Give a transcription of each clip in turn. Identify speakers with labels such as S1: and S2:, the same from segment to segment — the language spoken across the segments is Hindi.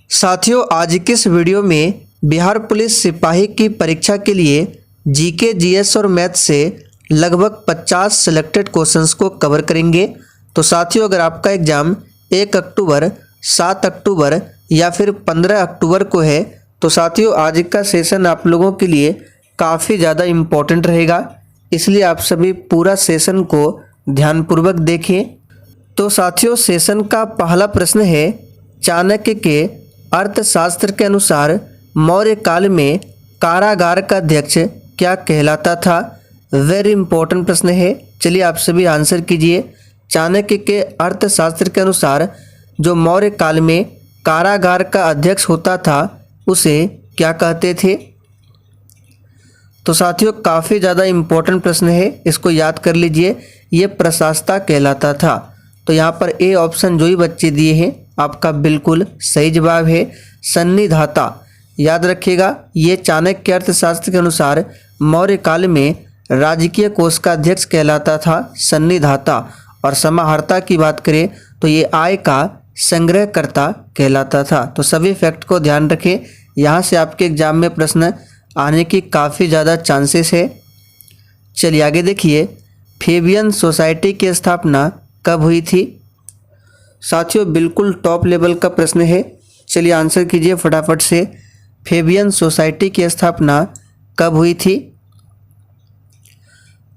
S1: साथियों, आज के इस वीडियो में बिहार पुलिस सिपाही की परीक्षा के लिए जीके, जीएस और मैथ से लगभग 50 सिलेक्टेड क्वेश्चंस को कवर करेंगे। तो साथियों, अगर आपका एग्ज़ाम 1 अक्टूबर, 7 अक्टूबर या फिर 15 अक्टूबर को है तो साथियों आज का सेशन आप लोगों के लिए काफ़ी ज़्यादा इम्पोर्टेंट रहेगा, इसलिए आप सभी पूरा सेशन को ध्यानपूर्वक देखें। तो साथियों, सेशन का पहला प्रश्न है, चाणक्य के अर्थशास्त्र के अनुसार मौर्य काल में कारागार का अध्यक्ष क्या कहलाता था। वेरी इंपॉर्टेंट प्रश्न है, चलिए आप सभी आंसर कीजिए। चाणक्य के अर्थशास्त्र के अनुसार जो मौर्य काल में कारागार का अध्यक्ष होता था उसे क्या कहते थे। तो साथियों काफ़ी ज़्यादा इम्पोर्टेंट प्रश्न है, इसको याद कर लीजिए। ये प्रशासता कहलाता था। तो यहाँ पर ए ऑप्शन जो ही बच्चे दिए हैं आपका बिल्कुल सही जवाब है, सन्निधाता। याद रखिएगा, ये चाणक्य अर्थशास्त्र के अनुसार मौर्य काल में राजकीय कोष का अध्यक्ष कहलाता था सन्निधाता। और समाहर्ता की बात करें तो ये आय का संग्रहकर्ता कहलाता था। तो सभी फैक्ट को ध्यान रखें, यहाँ से आपके एग्जाम में प्रश्न आने की काफ़ी ज़्यादा चांसेस है। चलिए आगे देखिए, फेबियन सोसाइटी की स्थापना कब हुई थी। साथियों बिल्कुल टॉप लेवल का प्रश्न है, चलिए आंसर कीजिए फटाफट से। फेबियन सोसाइटी की स्थापना कब हुई थी।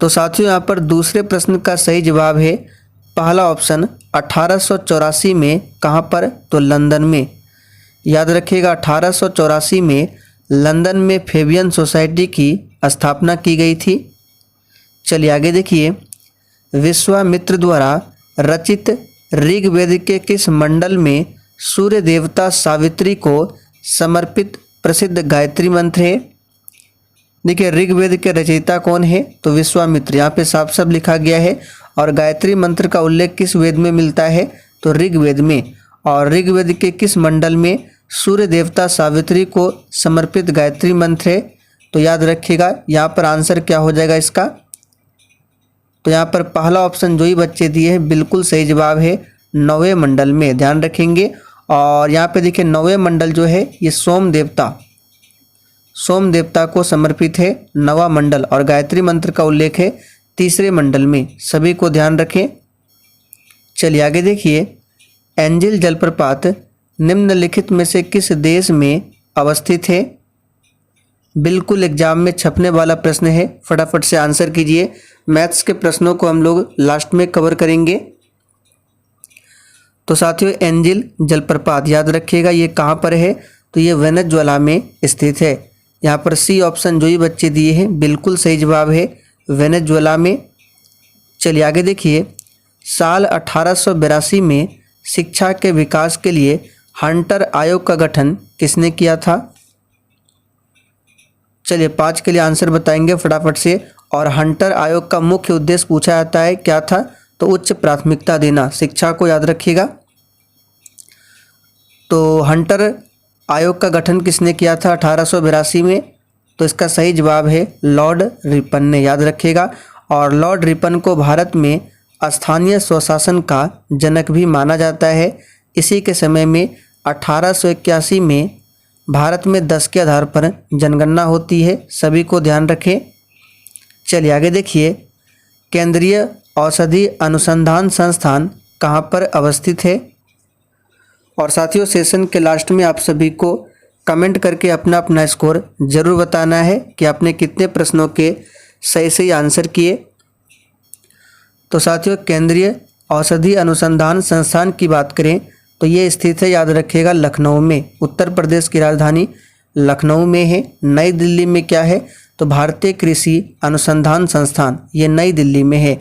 S1: तो साथियों यहाँ पर दूसरे प्रश्न का सही जवाब है पहला ऑप्शन 1884 में। कहाँ पर, तो लंदन में। याद रखिएगा 1884 में लंदन में फेबियन सोसाइटी की स्थापना की गई थी। चलिए आगे देखिए, विश्वामित्र द्वारा रचित ऋग्वेद के किस मंडल में सूर्य देवता सावित्री को समर्पित प्रसिद्ध गायत्री मंत्र है। देखिए ऋग्वेद के रचयिता कौन है, तो विश्वामित्र। यहाँ पे साफ साफ लिखा गया है। और गायत्री मंत्र का उल्लेख किस वेद में मिलता है, तो ऋग्वेद में। और ऋग्वेद के किस मंडल में सूर्य देवता सावित्री को समर्पित गायत्री मंत्र है। तो याद रखिएगा यहाँ पर आंसर क्या हो जाएगा इसका, तो यहाँ पर पहला ऑप्शन जो ही बच्चे दिए हैं बिल्कुल सही जवाब है, 9वें मंडल में। ध्यान रखेंगे। और यहाँ पे देखिए 9वें मंडल जो है ये सोम देवता को समर्पित है, 9वां मंडल। और गायत्री मंत्र का उल्लेख है 3रे मंडल में, सभी को ध्यान रखें। चलिए आगे देखिए, एंजिल जलप्रपात निम्नलिखित में से किस देश में अवस्थित है। बिल्कुल एग्जाम में छपने वाला प्रश्न है, फटाफट से आंसर कीजिए। मैथ्स के प्रश्नों को हम लोग लास्ट में कवर करेंगे। तो साथियों एंजिल जलप्रपात याद रखिएगा ये कहाँ पर है, तो ये वेनेजुएला में स्थित है। यहाँ पर सी ऑप्शन जो ही बच्चे दिए हैं बिल्कुल सही जवाब है, वेनेजुएला में। चलिए आगे देखिए, साल 1882 में शिक्षा के विकास के लिए हंटर आयोग का गठन किसने किया था। चलिए 5 के लिए आंसर बताएंगे फटाफट से। और हंटर आयोग का मुख्य उद्देश्य पूछा जाता है क्या था, तो उच्च प्राथमिकता देना शिक्षा को। याद रखिएगा। तो हंटर आयोग का गठन किसने किया था 1882 में, तो इसका सही जवाब है लॉर्ड रिपन ने। याद रखिएगा। और लॉर्ड रिपन को भारत में स्थानीय स्वशासन का जनक भी माना जाता है। इसी के समय में 1881 में भारत में 10 के आधार पर जनगणना होती है, सभी को ध्यान रखें। चलिए आगे देखिए, केंद्रीय औषधि अनुसंधान संस्थान कहाँ पर अवस्थित है। और साथियों सेशन के लास्ट में आप सभी को कमेंट करके अपना अपना स्कोर जरूर बताना है कि आपने कितने प्रश्नों के सही सही आंसर किए। तो साथियों केंद्रीय औषधि अनुसंधान संस्थान की बात करें तो ये स्थित है, याद रखिएगा, लखनऊ में। उत्तर प्रदेश की राजधानी लखनऊ में है। नई दिल्ली में क्या है, तो भारतीय कृषि अनुसंधान संस्थान, ये नई दिल्ली में है।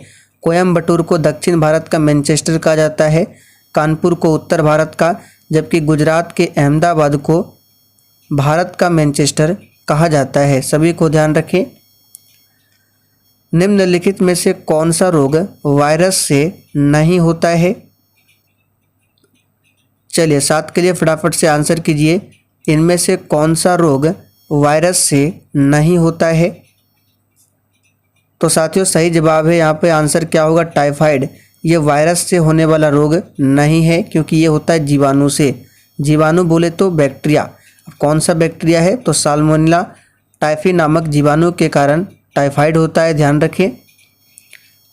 S1: कोयम्बटूर को दक्षिण भारत का मैनचेस्टर कहा जाता है, कानपुर को उत्तर भारत का, जबकि गुजरात के अहमदाबाद को भारत का मैनचेस्टर कहा जाता है, सभी को ध्यान रखें। निम्नलिखित में से कौन सा रोग वायरस से नहीं होता है। चलिए 7 के लिए फटाफट से आंसर कीजिए, इनमें से कौन सा रोग वायरस से नहीं होता है। तो साथियों सही जवाब है यहाँ पे आंसर क्या होगा, टाइफाइड। ये वायरस से होने वाला रोग नहीं है क्योंकि ये होता है जीवाणु से। जीवाणु बोले तो बैक्टीरिया। अब कौन सा बैक्टीरिया है? तो साल्मोनेला टाइफी नामक जीवाणु के कारण टाइफाइड होता है, ध्यान रखें।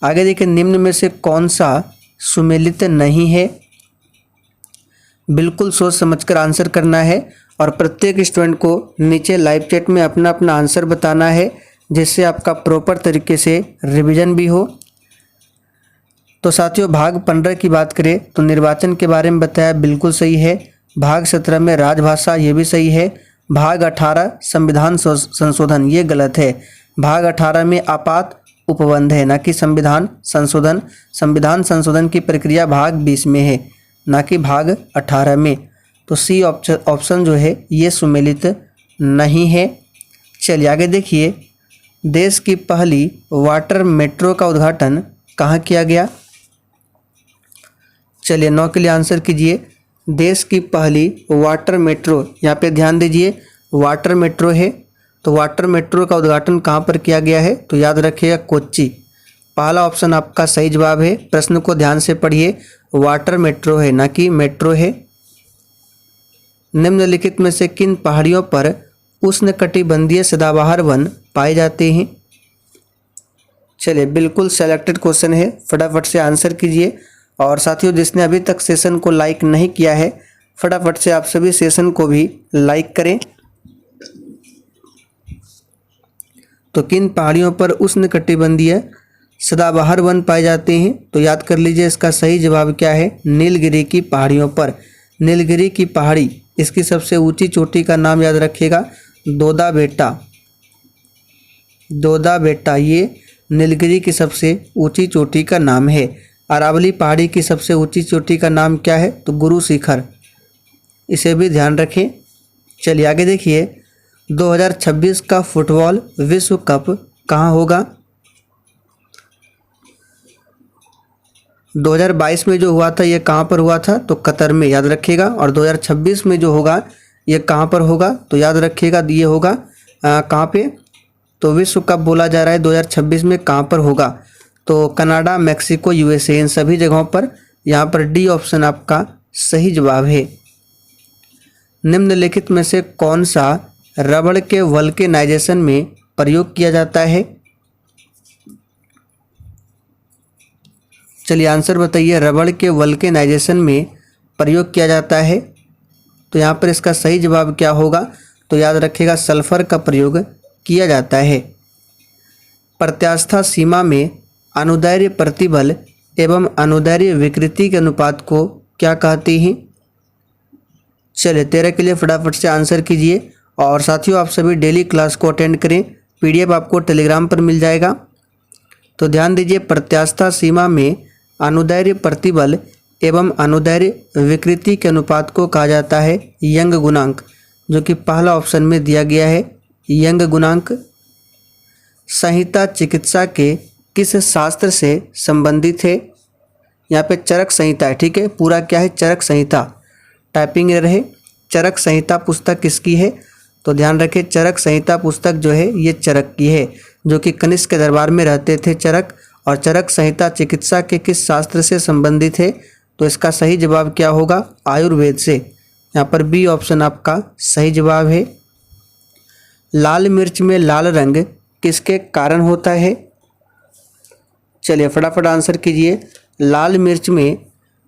S1: आगे देखिए, निम्न में से कौन सा सुमेलित नहीं है? बिल्कुल सोच समझकर आंसर करना है और प्रत्येक स्टूडेंट को नीचे लाइव चैट में अपना अपना आंसर बताना है, जिससे आपका प्रॉपर तरीके से रिवीजन भी हो। तो साथियों, भाग 15 की बात करें तो निर्वाचन के बारे में बताया, बिल्कुल सही है। भाग 17 में राजभाषा, ये भी सही है। भाग 18 संविधान संशोधन, ये गलत है। भाग 18 में आपात उपबंध है, ना कि संविधान संशोधन। संविधान संशोधन की प्रक्रिया भाग 20 में है, ना कि भाग 18 में। तो सी ऑप्शन जो है ये सुमेलित नहीं है। चलिए आगे देखिए, देश की पहली वाटर मेट्रो का उद्घाटन कहाँ किया गया? चलिए 9 के लिए आंसर कीजिए। देश की पहली वाटर मेट्रो, यहाँ पे ध्यान दीजिए, वाटर मेट्रो है। तो वाटर मेट्रो का उद्घाटन कहाँ पर किया गया है? तो याद रखिएगा कोच्चि। पहला ऑप्शन आपका सही जवाब है। प्रश्न को ध्यान से पढ़िए, वाटर मेट्रो है, ना कि मेट्रो है। निम्नलिखित में से किन पहाड़ियों पर उष्णकटिबंधीय सदाबहार वन पाए जाते हैं? चलिए बिल्कुल सेलेक्टेड क्वेश्चन है, फटाफट से आंसर कीजिए। और साथियों, जिसने अभी तक सेशन को लाइक नहीं किया है, फटाफट से आप सभी सेशन को भी लाइक करें। तो किन पहाड़ियों पर उष्णकटिबंधीय सदाबहार वन पाए जाते हैं? तो याद कर लीजिए, इसका सही जवाब क्या है? नीलगिरी की पहाड़ियों पर। नीलगिरी की पहाड़ी, इसकी सबसे ऊंची चोटी का नाम याद रखिएगा, दोदा बेटा। दोदा बेटा ये नीलगिरी की सबसे ऊंची चोटी का नाम है। अरावली पहाड़ी की सबसे ऊंची चोटी का नाम क्या है? तो गुरु शिखर, इसे भी ध्यान रखें। चलिए आगे देखिए, 2026 का फुटबॉल विश्व कप कहाँ होगा? 2022 में जो हुआ था ये कहाँ पर हुआ था? तो कतर में, याद रखिएगा। और 2026 में जो होगा ये कहाँ पर होगा? तो याद रखिएगा ये होगा कहाँ पे? तो विश्व कप बोला जा रहा है 2026 में कहाँ पर होगा? तो कनाडा, मैक्सिको, यूएसए, इन सभी जगहों पर। यहाँ पर डी ऑप्शन आपका सही जवाब है। निम्नलिखित में से कौन सा रबड़ के वल्केनाइजेशन में प्रयोग किया जाता है? चलिए आंसर बताइए, रबड़ के वल्केनाइजेशन में प्रयोग किया जाता है। तो यहाँ पर इसका सही जवाब क्या होगा? तो याद रखिएगा, सल्फर का प्रयोग किया जाता है। प्रत्यास्था सीमा में अनुदैर्ध्य प्रतिबल एवं अनुदैर्ध्य विकृति के अनुपात को क्या कहते हैं? चलिए 13 के लिए फटाफट से आंसर कीजिए। और साथियों, आप सभी डेली क्लास को अटेंड करें, पीडीएफ आपको टेलीग्राम पर मिल जाएगा। तो ध्यान दीजिए, प्रत्यास्था सीमा में अनुदैर्ध्य प्रतिबल एवं अनुदैर्ध्य विकृति के अनुपात को कहा जाता है यंग गुणांक, जो कि पहला ऑप्शन में दिया गया है, यंग गुणांक। संहिता चिकित्सा के किस शास्त्र से संबंधित है? यहाँ पे चरक संहिता है, ठीक है, पूरा क्या है? चरक संहिता। टाइपिंग एरर है। चरक संहिता पुस्तक किसकी है? तो ध्यान रखें, चरक संहिता पुस्तक जो है ये चरक की है, जो कि कनिष्क के दरबार में रहते थे चरक। और चरक संहिता चिकित्सा के किस शास्त्र से संबंधित है? तो इसका सही जवाब क्या होगा? आयुर्वेद से। यहाँ पर बी ऑप्शन आपका सही जवाब है। लाल मिर्च में लाल रंग किसके कारण होता है? चलिए फटाफट आंसर कीजिए। लाल मिर्च में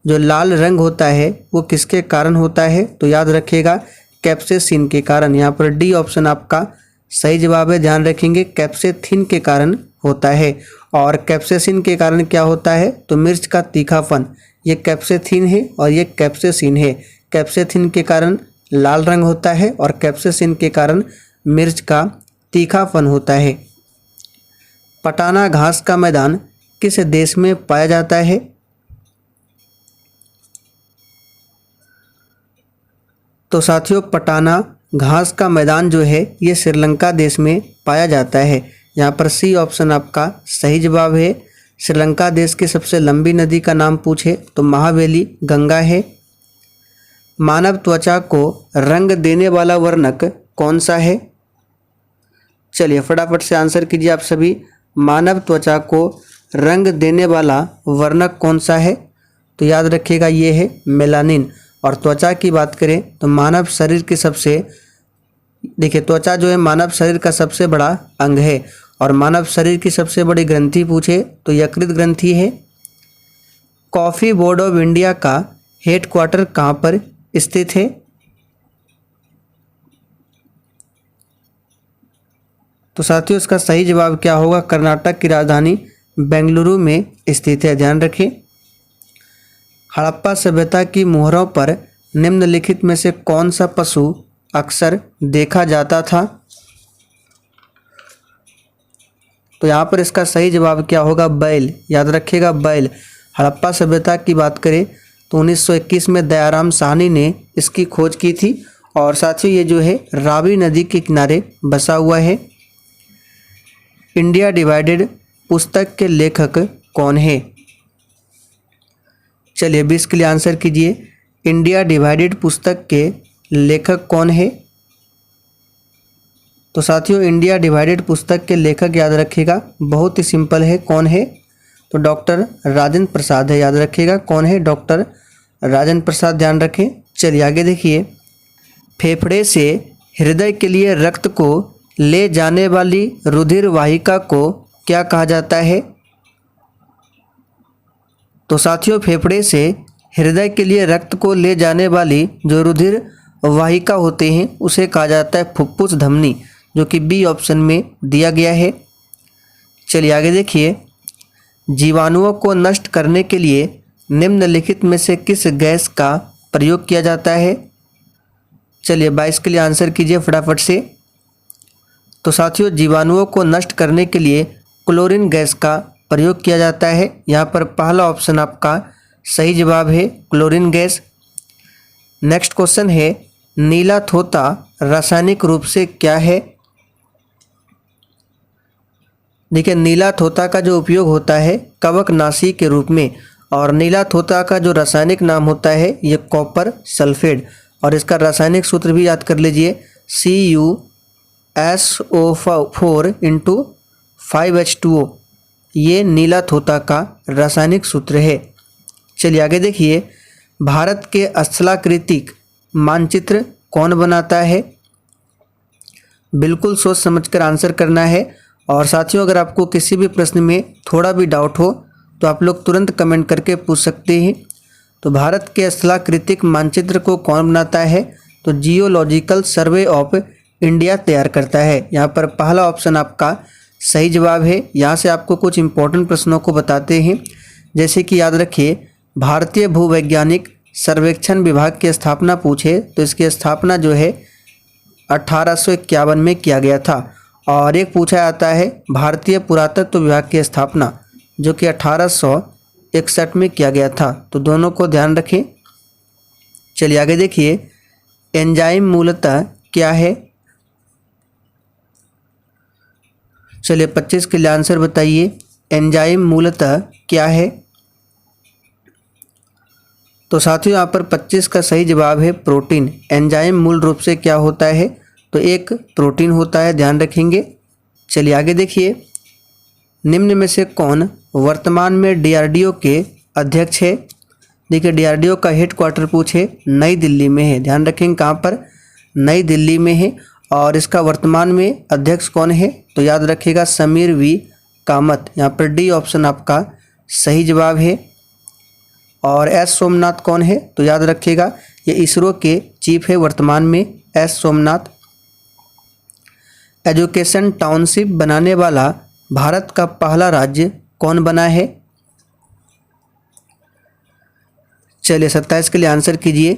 S1: जो लाल रंग होता है वो किसके कारण होता है? तो याद रखिएगा, कैप्सेसिन के कारण। यहाँ पर डी ऑप्शन आपका सही जवाब है। ध्यान रखेंगे, कैप्सेथिन के कारण होता है। और कैप्सेसिन के कारण क्या होता है? तो मिर्च का तीखापन। ये कैप्सेथिन है और ये कैप्सेसिन है। कैप्सेथिन के कारण लाल रंग होता है और कैप्सेसिन के कारण मिर्च का तीखापन होता है। पटाना घास का मैदान किस देश में पाया जाता है? तो साथियों, पटाना घास का मैदान जो है ये श्रीलंका देश में पाया जाता है। यहाँ पर सी ऑप्शन आपका सही जवाब है। श्रीलंका देश की सबसे लंबी नदी का नाम पूछे तो महावेली गंगा है। मानव त्वचा को रंग देने वाला वर्णक कौन सा है? चलिए फटाफट से आंसर कीजिए आप सभी। मानव त्वचा को रंग देने वाला वर्णक कौन सा है? तो याद रखिएगा ये है मेलानिन। और त्वचा की बात करें तो मानव शरीर की सबसे, देखिए त्वचा जो है मानव शरीर का सबसे बड़ा अंग है और मानव शरीर की सबसे बड़ी ग्रंथि पूछे तो यकृत ग्रंथि है। कॉफ़ी बोर्ड ऑफ इंडिया का हेडक्वार्टर कहाँ पर स्थित है? तो साथियों इसका सही जवाब क्या होगा? कर्नाटक की राजधानी बेंगलुरु में स्थित है, ध्यान रखें। हड़प्पा सभ्यता की मोहरों पर निम्नलिखित में से कौन सा पशु अक्सर देखा जाता था? तो यहाँ पर इसका सही जवाब क्या होगा? बैल, याद रखिएगा बैल। हड़प्पा सभ्यता की बात करें तो 1921 में दयाराम साहनी ने इसकी खोज की थी और साथियों ये जो है रावी नदी के किनारे बसा हुआ है। इंडिया डिवाइडेड पुस्तक के लेखक कौन है? चलिए 20 के लिए आंसर कीजिए। इंडिया डिवाइडेड पुस्तक के लेखक कौन है? तो साथियों इंडिया डिवाइडेड पुस्तक के लेखक याद रखिएगा, बहुत ही सिंपल है, कौन है? तो डॉक्टर राजेंद्र प्रसाद है, याद रखिएगा कौन है? डॉक्टर राजेंद्र प्रसाद, ध्यान रखें। चलिए आगे देखिए। फेफड़े से हृदय के लिए रक्त को ले जाने वाली रुधिर वाहिका को क्या कहा जाता है? तो साथियों फेफड़े से हृदय के लिए रक्त को ले जाने वाली जो रुधिर वाहिका होते हैं उसे कहा जाता है फुफ्फुस धमनी, जो कि बी ऑप्शन में दिया गया है। चलिए आगे देखिए। जीवाणुओं को नष्ट करने के लिए निम्नलिखित में से किस गैस का प्रयोग किया जाता है? चलिए 22 के लिए आंसर कीजिए फटाफट से। तो साथियों जीवाणुओं को नष्ट करने के लिए क्लोरीन गैस का प्रयोग किया जाता है। यहाँ पर पहला ऑप्शन आपका सही जवाब है, क्लोरीन गैस। नेक्स्ट क्वेश्चन है, नीला थोता रासायनिक रूप से क्या है? देखिए नीला थोता का जो उपयोग होता है कवकनाशी के रूप में और नीला थोता का जो रासायनिक नाम होता है ये कॉपर सल्फेट और इसका रासायनिक सूत्र भी याद कर लीजिए, CuSO4 × 5H2O, ये नीला थोता का रासायनिक सूत्र है। चलिए आगे देखिए। भारत के स्थलाकृतिक मानचित्र कौन बनाता है? बिल्कुल सोच समझकर आंसर करना है और साथियों अगर आपको किसी भी प्रश्न में थोड़ा भी डाउट हो तो आप लोग तुरंत कमेंट करके पूछ सकते हैं। तो भारत के स्थलाकृतिक मानचित्र को कौन बनाता है? तो जियोलॉजिकल सर्वे ऑफ इंडिया तैयार करता है। यहाँ पर पहला ऑप्शन आपका सही जवाब है। यहाँ से आपको कुछ इंपॉर्टेंट प्रश्नों को बताते हैं, जैसे कि याद रखिए भारतीय भूवैज्ञानिक सर्वेक्षण विभाग की स्थापना पूछे तो इसकी स्थापना जो है 1851 में किया गया था और एक पूछा जाता है भारतीय पुरातत्व विभाग की स्थापना जो कि 1861 में किया गया था। तो दोनों को ध्यान रखें। चलिए आगे देखिए। एंजाइम मूलतः क्या है? चलिए 25 के लिए आंसर बताइए। एंजाइम मूलतः क्या है? तो साथियों यहाँ पर 25 का सही जवाब है प्रोटीन। एंजाइम मूल रूप से क्या होता है? तो एक प्रोटीन होता है, ध्यान रखेंगे। चलिए आगे देखिए। निम्न में से कौन वर्तमान में DRDO के अध्यक्ष है? देखिए DRDO का हेडक्वार्टर पूछे नई दिल्ली में है, ध्यान रखेंगे कहाँ पर? नई दिल्ली में है और इसका वर्तमान में अध्यक्ष कौन है? तो याद रखिएगा समीर V कामत। यहाँ पर डी ऑप्शन आपका सही जवाब है। और एस सोमनाथ कौन है? तो याद रखिएगा ये इसरो के चीफ है वर्तमान में, एस सोमनाथ। एजुकेशन टाउनशिप बनाने वाला भारत का पहला राज्य कौन बना है? चलिए 27 के लिए आंसर कीजिए।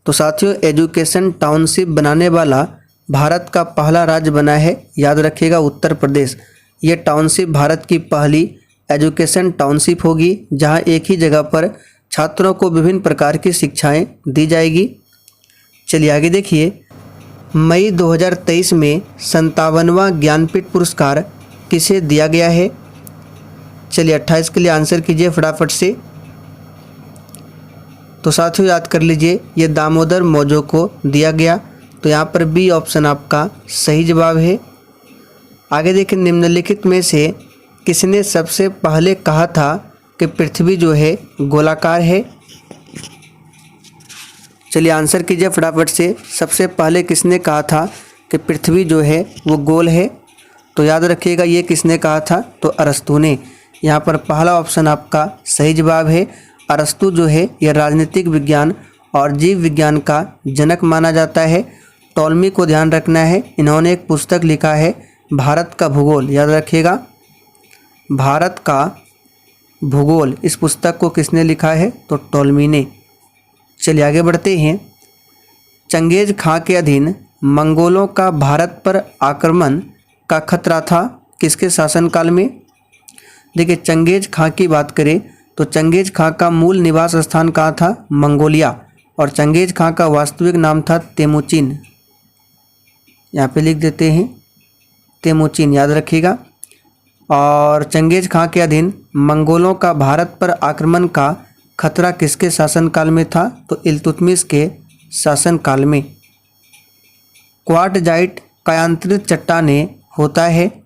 S1: तो साथियों एजुकेशन टाउनशिप बनाने वाला भारत का पहला राज्य बना है, याद रखिएगा उत्तर प्रदेश। ये टाउनशिप भारत की पहली एजुकेशन टाउनशिप होगी जहां एक ही जगह पर छात्रों को विभिन्न प्रकार की शिक्षाएं दी जाएगी। चलिए आगे देखिए। मई 2023 में 57वां ज्ञानपीठ पुरस्कार किसे दिया गया है? चलिए 28 के लिए आंसर कीजिए फटाफट से। तो साथियों याद कर लीजिए ये दामोदर मौजो को दिया गया। तो यहाँ पर बी ऑप्शन आपका सही जवाब है। आगे देखिए। निम्नलिखित में से किसने सबसे पहले कहा था कि पृथ्वी जो है गोलाकार है? चलिए आंसर कीजिए फटाफट से। सबसे पहले किसने कहा था कि पृथ्वी जो है वो गोल है? तो याद रखिएगा ये किसने कहा था? तो अरस्तू ने। यहाँ पर पहला ऑप्शन आपका सही जवाब है। अरस्तू जो है यह राजनीतिक विज्ञान और जीव विज्ञान का जनक माना जाता है। टॉलमी को ध्यान रखना है, इन्होंने एक पुस्तक लिखा है भारत का भूगोल। याद रखिएगा भारत का भूगोल, इस पुस्तक को किसने लिखा है? तो टॉलमी ने। चलिए आगे बढ़ते हैं। चंगेज खां के अधीन मंगोलों का भारत पर आक्रमण का खतरा था किसके शासनकाल में? देखिए चंगेज खां की बात करें तो चंगेज खां का मूल निवास स्थान कहाँ था? मंगोलिया। और चंगेज खां का वास्तविक नाम था तेमुचिन। यहाँ पे लिख देते हैं तेमुचिन, याद रखिएगा। और चंगेज खां के अधीन मंगोलों का भारत पर आक्रमण का खतरा किसके शासनकाल में था? तो इल्तुतमिश के शासनकाल में। क्वार्टजाइट कायांतरित चट्टानें होता है।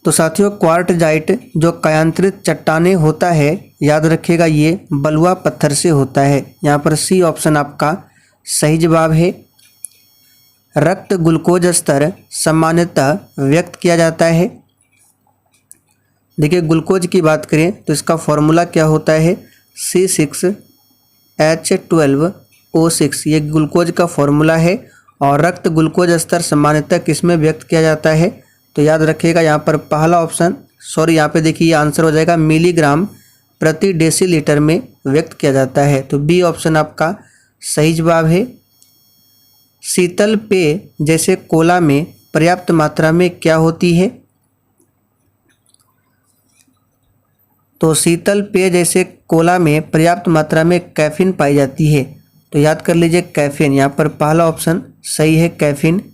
S1: तो साथियों क्वार्टजाइट जो कायांतरित चट्टानें होता है, याद रखिएगा ये बलुआ पत्थर से होता है। यहाँ पर सी ऑप्शन आपका सही जवाब है। रक्त ग्लूकोज स्तर सामान्यतः व्यक्त किया जाता है। देखिए ग्लूकोज की बात करें तो इसका फॉर्मूला क्या होता है? C6H12O6, ये ग्लूकोज का फॉर्मूला है। और रक्त ग्लूकोज स्तर सामान्यतः किसमें व्यक्त किया जाता है? तो याद रखिएगा यहाँ पर पहला ऑप्शन, यहाँ पे देखिए आंसर हो जाएगा मिलीग्राम प्रति डेसीलीटर में व्यक्त किया जाता है। तो बी ऑप्शन आपका सही जवाब है। शीतल पेय जैसे कोला में पर्याप्त मात्रा में क्या होती है? तो शीतल पेय जैसे कोला में पर्याप्त मात्रा में कैफीन पाई जाती है। तो याद कर लीजिए कैफीन, यहाँ पर पहला ऑप्शन सही है कैफीन।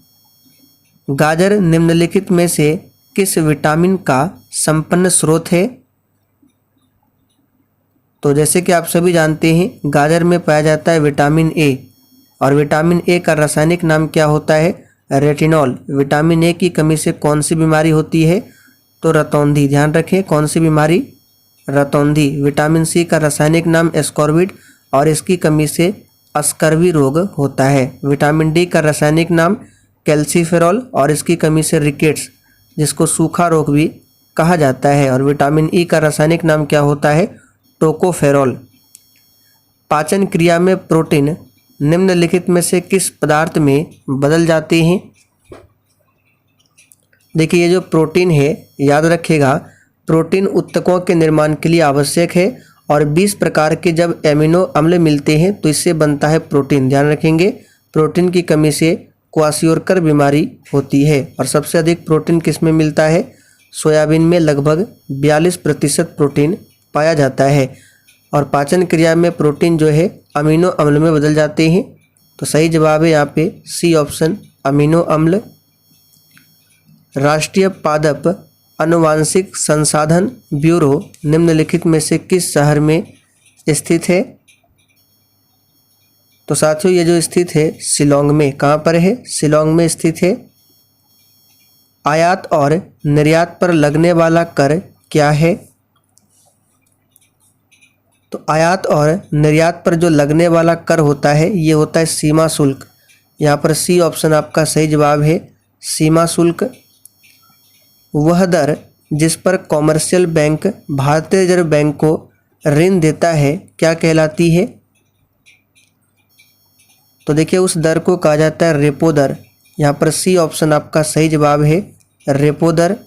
S1: गाजर निम्नलिखित में से किस विटामिन का संपन्न स्रोत है? तो जैसे कि आप सभी जानते हैं गाजर में पाया जाता है विटामिन ए, और विटामिन ए का रासायनिक नाम क्या होता है? रेटिनॉल। विटामिन ए की कमी से कौन सी बीमारी होती है? तो रतौंधी। ध्यान रखें कौन सी बीमारी? रतौंधी। विटामिन सी का रासायनिक नाम एस्कॉर्बिट और इसकी कमी से अस्कर्वी रोग होता है। विटामिन डी का रासायनिक नाम कैल्सीफेरॉल और इसकी कमी से रिकेट्स, जिसको सूखा रोग भी कहा जाता है। और विटामिन ई का रासायनिक नाम क्या होता है? टोकोफेरॉल। पाचन क्रिया में प्रोटीन निम्नलिखित में से किस पदार्थ में बदल जाते हैं? देखिए ये जो प्रोटीन है, याद रखिएगा प्रोटीन उत्तकों के निर्माण के लिए आवश्यक है। और 20 प्रकार के जब एमिनो अम्ल मिलते हैं तो इससे बनता है प्रोटीन। ध्यान रखेंगे प्रोटीन की कमी से क्वाशियोरकर बीमारी होती है। और सबसे अधिक प्रोटीन किस में मिलता है? सोयाबीन में लगभग 42% प्रोटीन पाया जाता है। और पाचन क्रिया में प्रोटीन जो है अमीनो अम्ल में बदल जाते हैं। तो सही जवाब है यहाँ पे सी ऑप्शन अमीनो अम्ल। राष्ट्रीय पादप आनुवांशिक संसाधन ब्यूरो निम्नलिखित में से किस शहर में स्थित है? तो साथियों ये जो स्थित है शिलोंग में। कहाँ पर है? शिलोंग में स्थित है। आयात और निर्यात पर लगने वाला कर क्या है? तो आयात और निर्यात पर जो लगने वाला कर होता है ये होता है सीमा शुल्क। यहाँ पर सी ऑप्शन आपका सही जवाब है सीमा शुल्क। वह दर जिस पर कॉमर्शियल बैंक भारतीय रिजर्व बैंक को ऋण देता है क्या कहलाती है? तो देखिए उस दर को कहा जाता है रेपो दर। यहाँ पर सी ऑप्शन आपका सही जवाब है रेपो दर।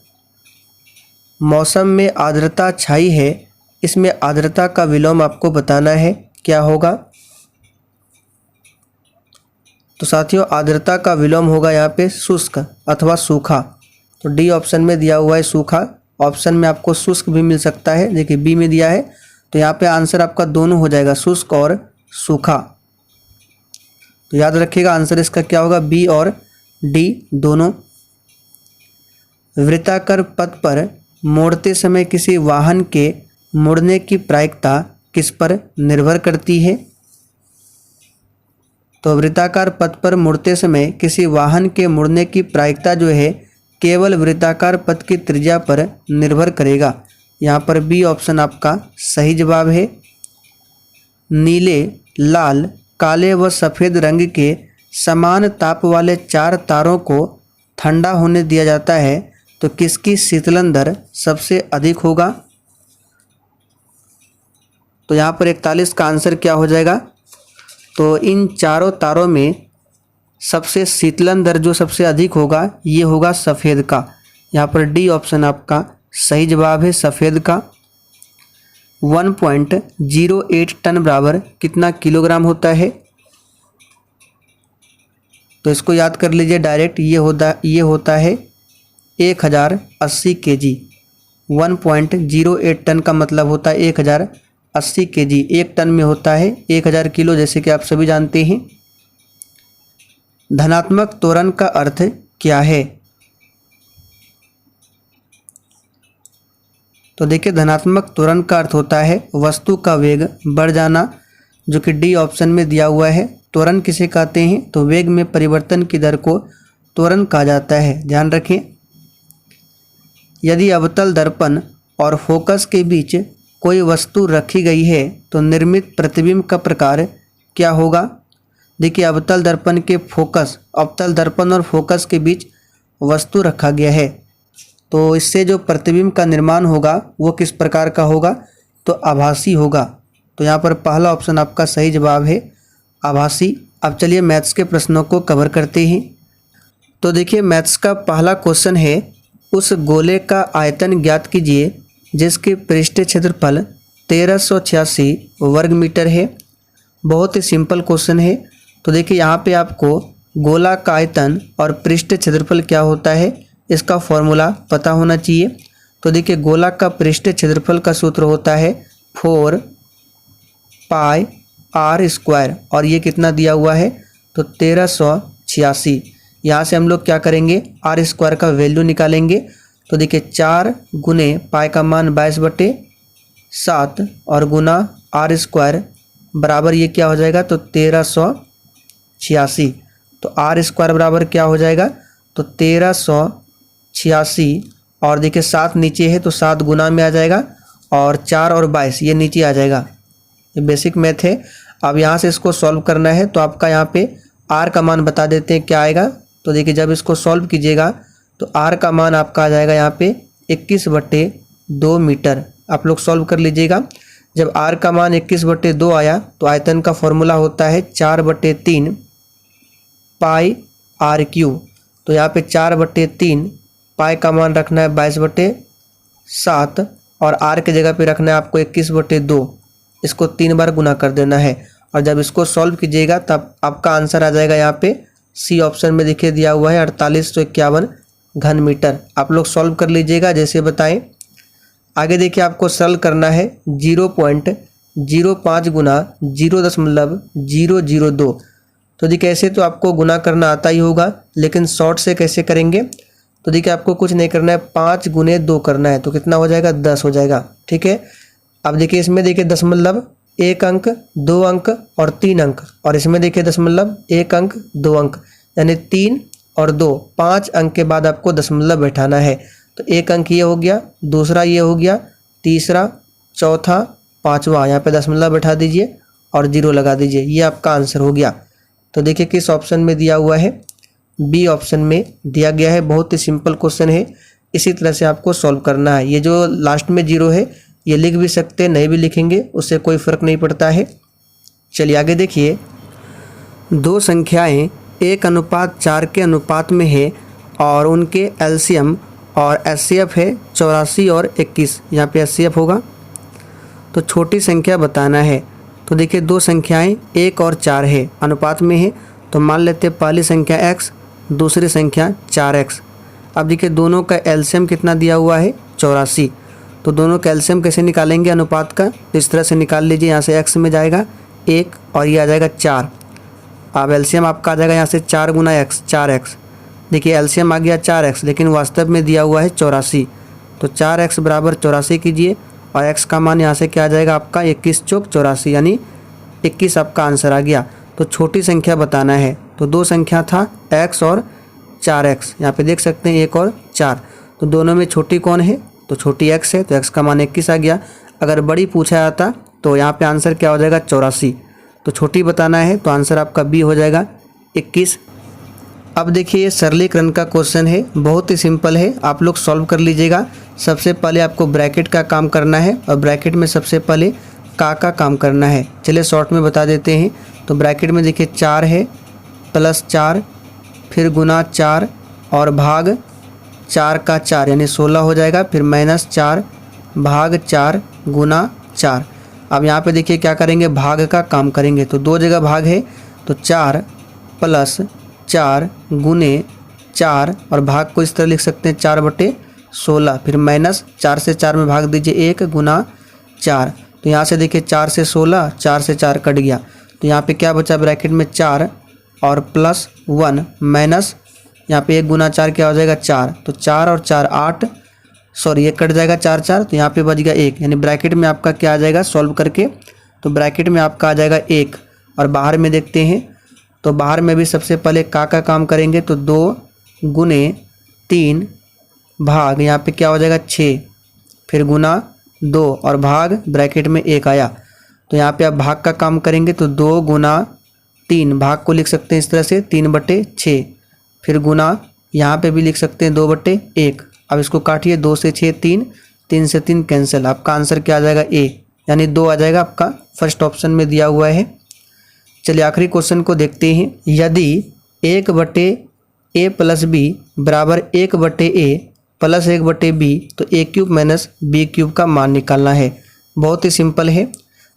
S1: मौसम में आर्द्रता छाई है, इसमें आर्द्रता का विलोम आपको बताना है, क्या होगा? तो साथियों आर्द्रता का विलोम होगा यहाँ पे शुष्क अथवा सूखा। तो डी ऑप्शन में दिया हुआ है सूखा। ऑप्शन में आपको शुष्क भी मिल सकता है, देखिए बी में दिया है। तो यहाँ पे आंसर आपका दोनों हो जाएगा, शुष्क और सूखा। तो याद रखिएगा आंसर इसका क्या होगा? बी और डी दोनों। वृत्ताकार पथ पर मोड़ते समय किसी वाहन के मुड़ने की प्रायिकता किस पर निर्भर करती है? तो वृत्ताकार पथ पर मुड़ते समय किसी वाहन के मुड़ने की प्रायिकता जो है केवल वृत्ताकार पथ की त्रिज्या पर निर्भर करेगा। यहाँ पर बी ऑप्शन आपका सही जवाब है। नीले, लाल, काले व सफ़ेद रंग के समान ताप वाले 4 तारों को ठंडा होने दिया जाता है तो किसकी शीतलन दर सबसे अधिक होगा? तो यहाँ पर 41 का आंसर क्या हो जाएगा? तो इन चारों तारों में सबसे शीतलन दर जो सबसे अधिक होगा ये होगा सफ़ेद का। यहाँ पर डी ऑप्शन आपका सही जवाब है, सफ़ेद का। 1.08 टन बराबर कितना किलोग्राम होता है? तो इसको याद कर लीजिए डायरेक्ट, ये होता है 1080 kg। 1.08 टन का मतलब होता है 1080 kg। 1 टन में होता है 1000 किलो, जैसे कि आप सभी जानते हैं। धनात्मक त्वरण का अर्थ क्या है? तो देखिए, धनात्मक त्वरण का अर्थ होता है वस्तु का वेग बढ़ जाना, जो कि डी ऑप्शन में दिया हुआ है। त्वरण किसे कहते हैं? तो वेग में परिवर्तन की दर को त्वरण कहा जाता है, ध्यान रखें। यदि अवतल दर्पण और फोकस के बीच कोई वस्तु रखी गई है तो निर्मित प्रतिबिंब का प्रकार क्या होगा? देखिए, अवतल दर्पण और फोकस के बीच वस्तु रखा गया है तो इससे जो प्रतिबिंब का निर्माण होगा वो किस प्रकार का होगा? तो आभासी होगा। तो यहाँ पर पहला ऑप्शन आपका सही जवाब है, आभासी। अब चलिए मैथ्स के प्रश्नों को कवर करते हैं। तो देखिए, मैथ्स का पहला क्वेश्चन है, उस गोले का आयतन ज्ञात कीजिए जिसके पृष्ठ क्षेत्रफल 1386 वर्ग मीटर है। बहुत ही सिंपल क्वेश्चन है। तो देखिए, यहाँ पे आपको गोला का आयतन और पृष्ठ क्षेत्रफल क्या होता है इसका फॉर्मूला पता होना चाहिए। तो देखिए, गोला का पृष्ठ क्षेत्रफल का सूत्र होता है 4 पाई आर स्क्वायर, और ये कितना दिया हुआ है? तो 1386। यहाँ से हम लोग क्या करेंगे? आर स्क्वायर का वैल्यू निकालेंगे। तो देखिए, 4 गुने पाई का मान 22/7 और गुना आर स्क्वायर बराबर ये क्या हो जाएगा? तो 1386। तो आर स्क्वायर बराबर क्या हो जाएगा? तो 1386, और देखिए 7 नीचे है तो 7 गुना में आ जाएगा, और 4 और 22 ये नीचे आ जाएगा। ये बेसिक मैथ है। अब यहाँ से इसको सॉल्व करना है तो आपका यहाँ पे आर का मान बता देते हैं क्या आएगा। तो देखिए, जब इसको सॉल्व कीजिएगा तो आर का मान आपका आ जाएगा यहाँ पे 21/2 मीटर। आप लोग सॉल्व कर लीजिएगा। जब आर का मान 21/2 आया तो आयतन का फॉर्मूला होता है 4/3 पाई आर क्यू। तो यहाँ पे 4/3 पाई का मान रखना है 22/7 और आर के जगह पे रखना है आपको 21/2। इसको 3 बार गुना कर देना है, और जब इसको सॉल्व कीजिएगा तब आपका आंसर आ जाएगा यहाँ पे सी ऑप्शन में देखिए दिया हुआ है 4851 घन मीटर। आप लोग सॉल्व कर लीजिएगा जैसे बताएं। आगे देखिए, आपको सरल करना है 0.05 गुना 0.002। तो देखिए, ऐसे तो आपको गुना करना आता ही होगा, लेकिन शॉर्ट से कैसे करेंगे? तो देखिए, आपको कुछ नहीं करना है, 5 गुने 2 करना है। तो कितना हो जाएगा? 10 हो जाएगा। ठीक है। अब देखिए, इसमें देखिए दशमलव 1 अंक, 2 अंक और 3 अंक, और इसमें देखिए दशमलव 1 अंक 2 अंक, यानी 3 और 2, 5 अंक के बाद आपको दशमलव बैठाना है। तो 1 अंक ये हो गया, दूसरा ये हो गया, तीसरा, चौथा, पाँचवा, यहाँ पे दशमलव बैठा दीजिए और 0 लगा दीजिए। ये आपका आंसर हो गया। तो देखिए, किस ऑप्शन में दिया हुआ है? बी ऑप्शन में दिया गया है। बहुत ही सिंपल क्वेश्चन है। इसी तरह से आपको सॉल्व करना है। ये जो लास्ट में 0 है ये लिख भी सकते हैं, नहीं भी लिखेंगे उससे कोई फ़र्क नहीं पड़ता है। चलिए आगे देखिए, 2 संख्याएं 1:4 के अनुपात में है और उनके एलसीएम और एचसीएफ है 84 और 21। यहाँ पे एचसीएफ होगा। तो छोटी संख्या बताना है। तो देखिए, 2 संख्याएं 1 और 4 है, अनुपात में है। तो मान लेते हैं पहली संख्या x, दूसरी संख्या 4x। अब देखिए, दोनों का एलसीएम कितना दिया हुआ है? 84। तो दोनों का एलसीएम कैसे निकालेंगे अनुपात का? तो इस तरह से निकाल लीजिए। यहाँ से x में जाएगा 1 और ये आ जाएगा 4। अब एलसीएम आपका आ जाएगा यहाँ से 4 गुना x, 4x। देखिए, एलसीएम आ गया 4x, लेकिन वास्तव में दिया हुआ है 84। तो 4x बराबर 84 कीजिए, और x का मान यहाँ से क्या आ जाएगा आपका? 21 चौक 84, यानी 21 आपका आंसर आ गया। तो छोटी संख्या बताना है। तो 2 संख्या था x और 4x, यहाँ पे देख सकते हैं 1 और 4। तो दोनों में छोटी कौन है? तो छोटी x है तो x का मान 21 आ गया। अगर बड़ी पूछा जाता तो यहाँ पे आंसर क्या हो जाएगा 84, तो छोटी बताना है तो आंसर आपका बी हो जाएगा 21। अब देखिए ये सरलीकरण का क्वेश्चन है, बहुत ही सिंपल है, आप लोग सॉल्व कर लीजिएगा। सबसे पहले आपको ब्रैकेट का काम करना है और ब्रैकेट में सबसे पहले का काम करना है। चलिए शॉर्ट में बता देते हैं। तो ब्रैकेट में देखिए 4 है प्लस 4 फिर गुना 4 और भाग 4 का 4 यानी 16 हो जाएगा, फिर माइनस 4 भाग 4 गुना 4। अब यहाँ पे देखिए क्या करेंगे, भाग का काम करेंगे। तो 2 जगह भाग है तो 4 प्लस 4 गुने 4 और भाग को इस तरह लिख सकते हैं 4/16, फिर माइनस 4 से 4 में भाग दीजिए 1 गुना 4। तो यहाँ से देखिए 4 से 16, 4 से 4 कट गया, तो यहाँ पे क्या बचा ब्रैकेट में 4 और प्लस 1 माइनस यहाँ पे 1 गुना 4 क्या हो जाएगा 4, तो 4 और 4 8, सॉरी ये कट जाएगा 4 4, तो यहाँ पे बच गया 1, यानी ब्रैकेट में आपका क्या आ जाएगा सॉल्व करके, तो ब्रैकेट में आपका आ जाएगा 1। और बाहर में देखते हैं तो बाहर में भी सबसे पहले का काम करेंगे, तो 2 गुने 3 भाग यहाँ पे क्या हो जाएगा 6, फिर गुना 2 और भाग ब्रैकेट में 1 आया। तो यहाँ पे आप भाग का काम करेंगे तो 2 गुना 3, भाग को लिख सकते हैं इस तरह से 3/6, फिर गुना यहाँ पे भी लिख सकते हैं 2/1। अब इसको काटिए 2 से 6 3, 3 से 3 कैंसिल, आपका आंसर क्या आ जाएगा ए, यानी 2 आ जाएगा आपका फर्स्ट ऑप्शन में दिया हुआ है। चलिए आखिरी क्वेश्चन को देखते हैं। यदि 1/a प्लस बी बराबर 1/a प्लस 1/b तो a³ माइनस b³ का मान निकालना है। बहुत ही सिंपल है,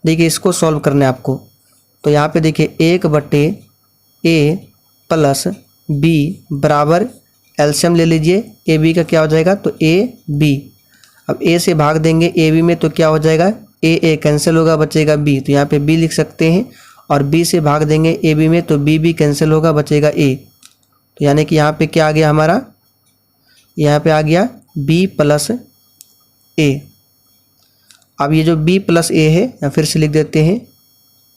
S1: देखिए इसको सॉल्व करना है आपको। तो यहाँ पे देखिए 1/a प्लस b बराबर एलसीएम ले लीजिए, ए बी का क्या हो जाएगा तो ए बी। अब ए से भाग देंगे ए बी में तो क्या हो जाएगा ए कैंसिल होगा, बचेगा बी, तो यहाँ पे बी लिख सकते हैं। और बी से भाग देंगे ए बी में तो बी कैंसिल होगा, बचेगा ए, तो यानी कि यहाँ पे क्या आ गया हमारा, यहाँ पे आ गया बी प्लस ए। अब ये जो बी प्लस ए है या फिर से लिख देते हैं,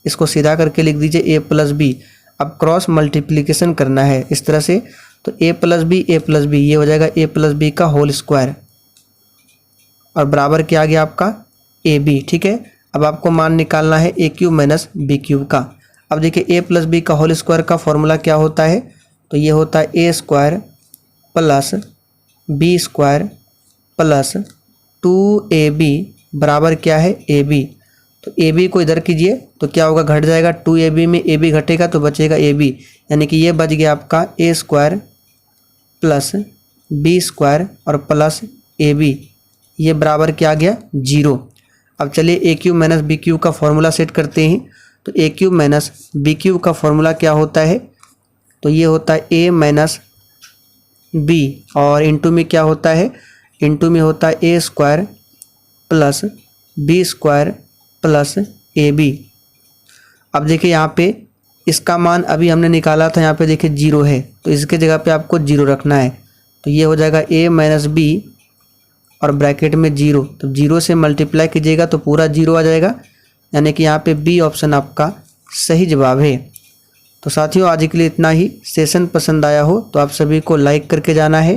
S1: इसको सीधा करके लिख दीजिए ए प्लस बी। अब क्रॉस मल्टीप्लिकेशन करना है इस तरह से, तो a प्लस बी ये हो जाएगा a प्लस बी का होल स्क्वायर और बराबर क्या आ गया आपका ए बी। ठीक है, अब आपको मान निकालना है a³ माइनस b³ का। अब देखिए a प्लस बी का होल स्क्वायर का फॉर्मूला क्या होता है, तो ये होता है a² plus b² plus 2ab बराबर क्या है ab। तो ab को इधर कीजिए तो क्या होगा, घट जाएगा, 2ab में ab घटेगा तो बचेगा ab, यानी कि ये बच गया आपका a² प्लस b² और प्लस ab, ये बराबर क्या आ गया 0। अब चलिए a³ माइनस b³ का फॉर्मूला सेट करते हैं। तो a³ माइनस b³ का फॉर्मूला क्या होता है, तो ये होता है a माइनस b और इंटू में क्या होता है, इंटू में होता है a² plus b² plus ab। अब देखिए यहाँ पे इसका मान अभी हमने निकाला था, यहाँ पे देखिए 0 है तो इसके जगह पे आपको 0 रखना है, तो ये हो जाएगा a माइनस बी और ब्रैकेट में 0, तो 0 से मल्टीप्लाई कीजिएगा तो पूरा 0 आ जाएगा, यानी कि यहाँ पे बी ऑप्शन आपका सही जवाब है। तो साथियों आज के लिए इतना ही। सेशन पसंद आया हो तो आप सभी को लाइक करके जाना है।